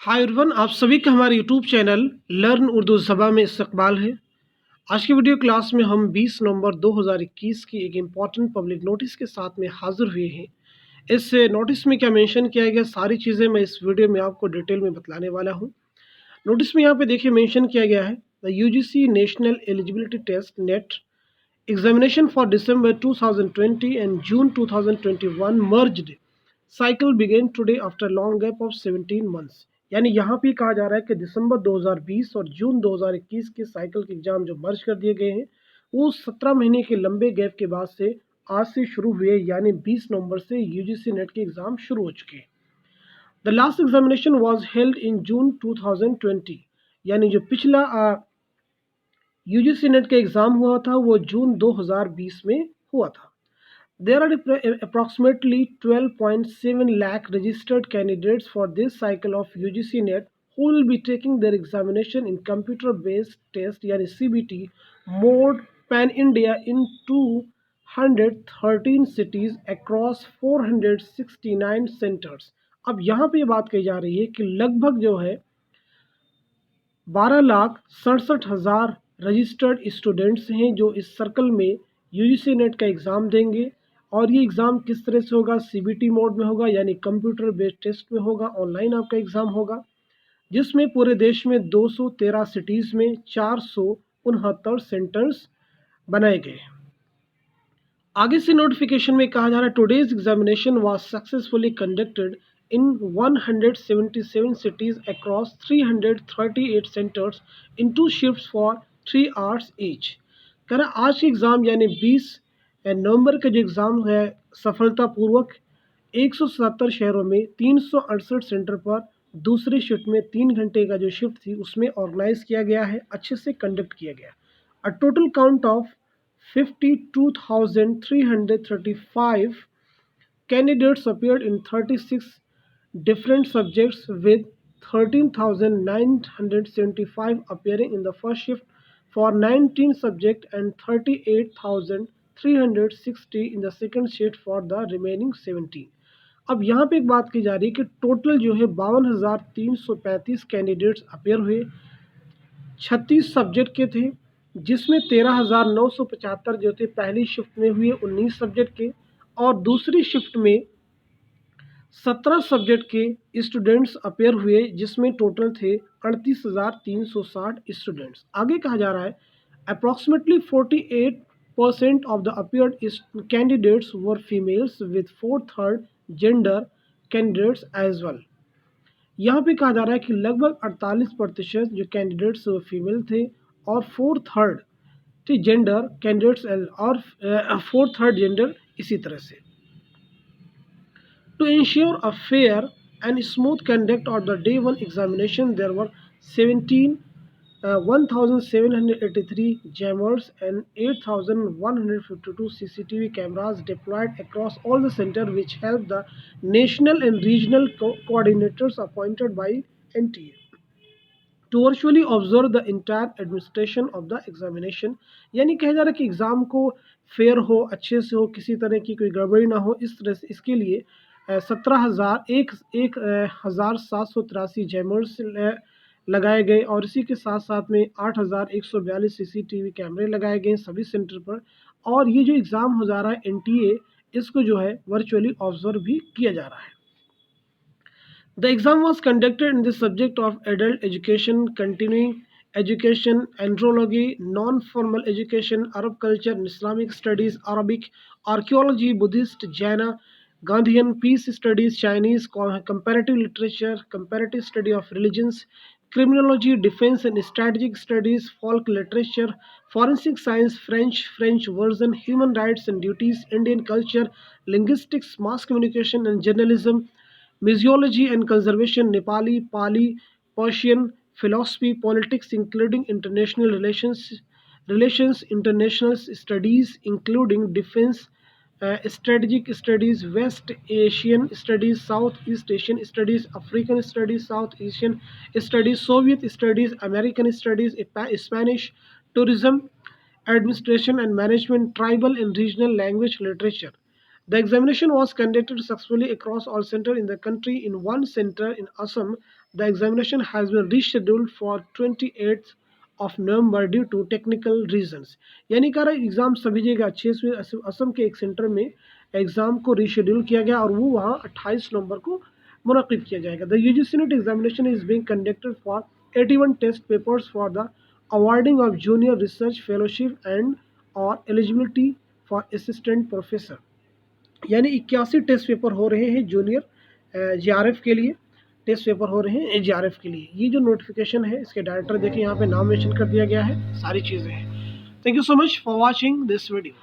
Hi everyone, आप सभी का हमारे यूट्यूब चैनल लर्न उर्दू ज़बान में इस्तकबाल है। आज की वीडियो क्लास में हम 20 नवंबर 2021 की एक इम्पॉर्टेंट पब्लिक नोटिस के साथ में हाजिर हुए हैं। इस नोटिस में क्या मेंशन किया गया, सारी चीज़ें मैं इस वीडियो में आपको डिटेल में बतलाने वाला हूँ। नोटिस में यहाँ पे देखिए मेंशन किया गया है, the UGC national eligibility test NET examination for December 2020 and June 2021 merged cycle began today after a long gap of 17 months। यानी यहाँ पे कहा जा रहा है कि दिसंबर 2020 और जून 2021 के साइकिल के एग्जाम जो मर्ज कर दिए गए हैं वो 17 महीने के लंबे गैप के बाद से आज से शुरू हुए, यानी 20 नवंबर से यूजीसी नेट के एग्जाम शुरू हो चुके हैं। The last examination was held in June 2020, यानी जो पिछला यूजीसी नेट का एग्ज़ाम हुआ था वो जून 2020 में हुआ था। There are approximately 12.7 lakh registered candidates for this cycle of UGC NET who will be taking their examination in computer-based test यानी CBT mode pan-India in 213 cities across 469 centers। अब यहाँ पे बात कही जा रही है कि लगभग जो है 12,67,000 रजिस्टर्ड स्टूडेंट्स हैं जो इस सर्कल में यूजीसी नेट का एग्ज़ाम देंगे। और ये एग्ज़ाम किस तरह से होगा, सीबीटी मोड में होगा, यानी कंप्यूटर बेस्ड टेस्ट में होगा, ऑनलाइन आपका एग्ज़ाम होगा, जिसमें पूरे देश में 213 सिटीज़ में 469 सेंटर्स बनाए गए। आगे से नोटिफिकेशन में कहा जा रहा है, today's examination was successfully conducted in 177 cities across 338 centers in 2 shifts for 3 hours each। कह रहा आज के एग्ज़ाम यानी 20 नवंबर का जो एग्ज़ाम है सफलतापूर्वक 177 शहरों में 368 सेंटर पर दूसरी शिफ्ट में 3 घंटे का जो शिफ्ट थी उसमें ऑर्गेनाइज किया गया है, अच्छे से कंडक्ट किया गया। A total count of 52,335 candidates appeared in 36 different subjects, with 13,975 appearing in the first shift for 19 subjects and 38,360 in the second shift for the remaining 17। अब यहाँ पे एक बात की जा रही है कि टोटल जो है 52,335 कैंडिडेट्स अपेयर हुए, 36 सब्जेक्ट के थे, जिसमें 13,975 जो थे पहली शिफ्ट में हुए 19 सब्जेक्ट के, और दूसरी शिफ्ट में 17 सब्जेक्ट के स्टूडेंट्स अपेयर हुए, जिसमें टोटल थे 38,360 स्टूडेंट्स। आगे कहा जा रहा है, approximately 48% of the appeared candidates were females with 4/3 gender candidates as well. यहाँ पे कहा जा रहा है कि लगभग 48% जो कैंडिडेट्स वो फीमेल थे और 4/3 जेंडर कैंडिडेट्स और 4/3 जेंडर इसी तरह से। To ensure a fair and smooth conduct of the day one examination, there were 1,783 jammers and 8,152 CCTV cameras deployed across all the centers, which helped the national and regional coordinators appointed by NTA to virtually observe the entire administration of the examination। यानी कहा जा रहा है कि exam को fair हो, अच्छे से हो, किसी तरह की कोई गड़बड़ी ना हो, इस तरह से इसके लिए 17,783 जैमर्स लगाए गए, और इसी के साथ साथ में 8,142 CCTV कैमरे लगाए गए सभी सेंटर पर। और ये जो एग्ज़ाम हो जा रहा है NTA, इसको जो है वर्चुअली ऑब्जर्व भी किया जा रहा है। The exam was conducted in the subject of adult education, continuing education, andrology, non-formal education, Arab culture and Islamic studies, Arabic, archaeology, Buddhist, Jaina, Gandhian, peace studies, Chinese, comparative literature, comparative study of religions, criminology, defense and strategic studies, folk literature, forensic science, French version, human rights and duties, Indian culture, linguistics, mass communication and journalism, Missiology and conservation, Nepali, Pali, Persian, philosophy, politics, including international relations, international studies, including defense, strategic studies, West Asian studies, Southeast Asian studies, African studies, South Asian studies, Soviet studies, American studies, Spanish, tourism, administration and management, tribal and regional language literature, The examination was conducted successfully across all centers in the country. In one center in Assam, the examination has been rescheduled for 28th of November due to technical reasons. यानी कह रहा exam सभी जगह 6 असम के एक centre में exam को reschedule किया गया और वो वहाँ 28 नवंबर को मुनक़िद किया जाएगा. The UGC NET examination is being conducted for 81 test papers for the awarding of junior research fellowship and or eligibility for assistant professor. यानी 81 टेस्ट पेपर हो रहे हैं जूनियर जीआरएफ के लिए. टेस्ट पेपर हो रहे हैं जीआरएफ के लिए. ये जो नोटिफिकेशन है इसके डायरेक्टर देखिए यहाँ पे नाम मेंशन कर दिया गया है, सारी चीज़ें हैं. Thank you so much for watching this video.